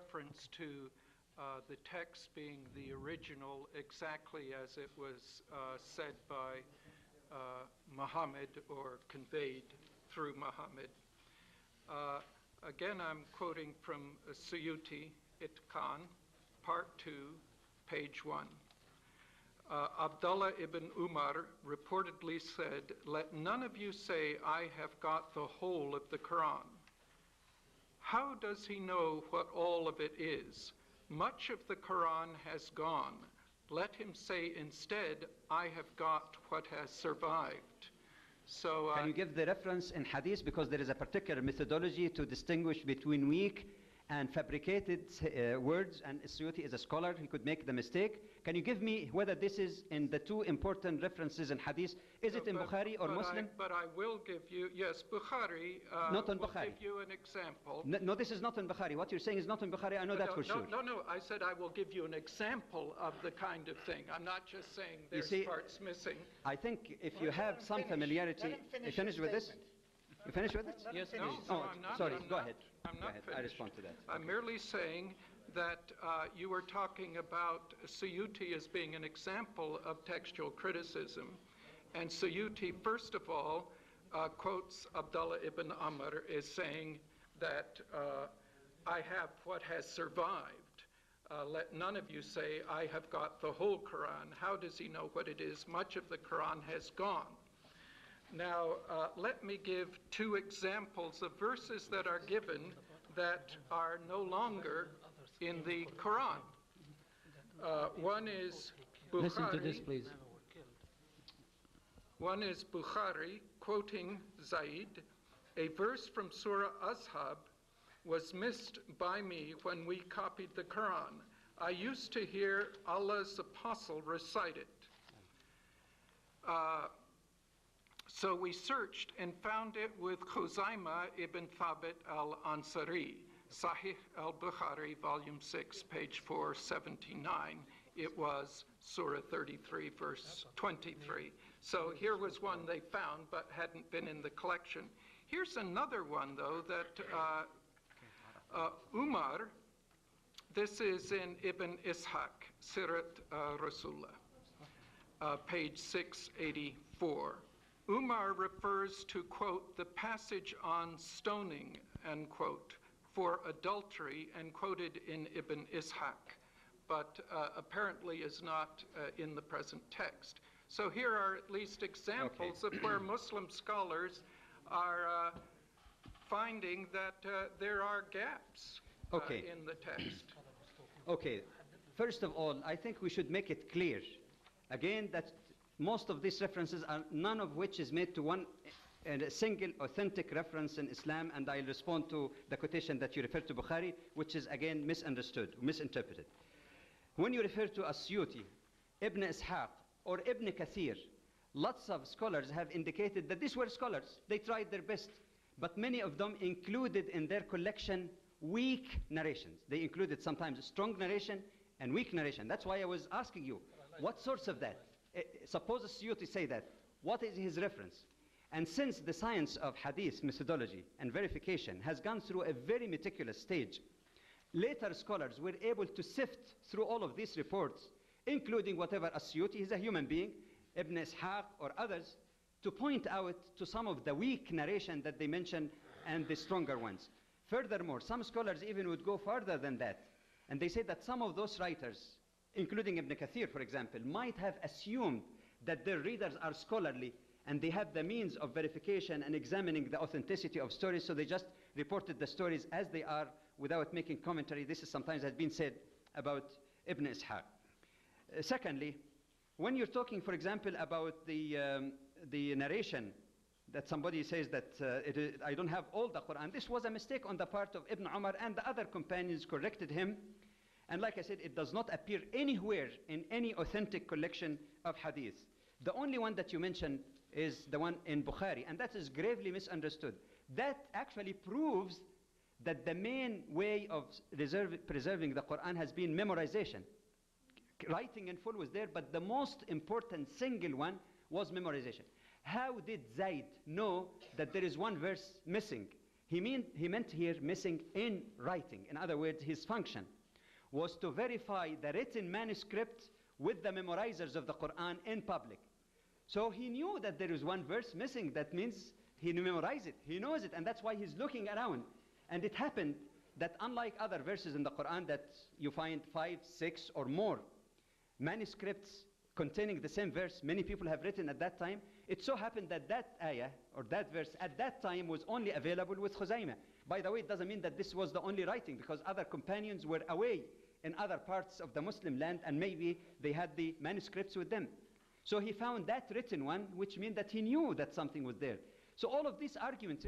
reference to the text being the original exactly as it was said by Muhammad or conveyed through Muhammad. Again, I'm quoting from Suyuti, Itqan, Part 2, page 1. Abdullah ibn Umar reportedly said, "Let none of you say, 'I have got the whole of the Quran.' How does he know what all of it is? Much of the Quran has gone. Let him say instead, 'I have got what has survived.'" So, can you give the reference in hadith, because there is a particular methodology to distinguish between weak and fabricated words, and Suyuti is a scholar, he could make the mistake. Can you give me whether this is in the two important references in hadith? Is it in Bukhari or Muslim? But I will give you, yes, Bukhari. Not on Bukhari. Will give you an example. No, this is not in Bukhari. What you're saying is not in Bukhari, I know that for sure. No, I said I will give you an example of the kind of thing. I'm not just saying there's parts missing. I think if you have some familiarity, you finish with this? You finished with it? Yes, no, I'm not. Sorry, go ahead. I'm not finished. I respond to that. I'm merely saying that you were talking about Suyuti as being an example of textual criticism. And Suyuti, first of all, quotes Abdullah ibn Amr as saying that I have what has survived. Let none of you say, "I have got the whole Quran." How does he know what it is? Much of the Quran has gone. Now, let me give two examples of verses that are given that are no longer in the Quran. One is Bukhari. Listen to this, please. One is Bukhari quoting Zaid. "A verse from Surah Ashab was missed by me when we copied the Quran. I used to hear Allah's apostle recite it. So we searched and found it with Khuzaimah ibn Thabit al-Ansari, Sahih al-Bukhari, volume 6, page 479. It was Surah 33, verse 23. So here was one they found but hadn't been in the collection. Here's another one, though, that Umar, this is in Ibn Ishaq, Sirat Rasulullah, page 684. Umar refers to, quote, the passage on stoning, end quote, for adultery, and quoted in Ibn Ishaq, but apparently is not in the present text. So here are at least examples of where Muslim scholars are finding that there are gaps in the text. Okay, first of all, I think we should make it clear, again, that most of these references are none of which is made to one a single authentic reference in Islam, and I'll respond to the quotation that you referred to Bukhari, which is again misunderstood, misinterpreted. When you refer to As-Suyuti, Ibn Ishaq, or Ibn Kathir, lots of scholars have indicated that these were scholars. They tried their best, but many of them included in their collection weak narrations. They included sometimes strong narration and weak narration. That's why I was asking you, what source of that? Suppose As-Suyuti say that, what is his reference? And since the science of hadith methodology and verification has gone through a very meticulous stage, later scholars were able to sift through all of these reports, including whatever As-Suyuti, he's a human being, Ibn Ishaq or others, to point out to some of the weak narration that they mention and the stronger ones. Furthermore, some scholars even would go further than that, and they say that some of those writers, including Ibn Kathir, for example, might have assumed that their readers are scholarly and they have the means of verification and examining the authenticity of stories, so they just reported the stories as they are without making commentary. This is sometimes has been said about Ibn Ishaq. Secondly, when you're talking, for example, about the narration that somebody says that I don't have all the Quran, this was a mistake on the part of Ibn Umar, and the other companions corrected him. And like I said, it does not appear anywhere in any authentic collection of hadith. The only one that you mentioned is the one in Bukhari, and that is gravely misunderstood. That actually proves that the main way of preserving the Quran has been memorization. Writing in full was there, but the most important single one was memorization. How did Zayd know that there is one verse missing? He meant here missing in writing. In other words, his function was to verify the written manuscript with the memorizers of the Quran in public. So he knew that there is one verse missing. That means he memorized it. He knows it, and that's why he's looking around. And it happened that unlike other verses in the Quran that you find 5, 6, or more manuscripts containing the same verse many people have written at that time, it so happened that that ayah or that verse at that time was only available with Khuzaymah. By the way, it doesn't mean that this was the only writing, because other companions were away in other parts of the Muslim land, and maybe they had the manuscripts with them. So he found that written one, which means that he knew that something was there. So all of these arguments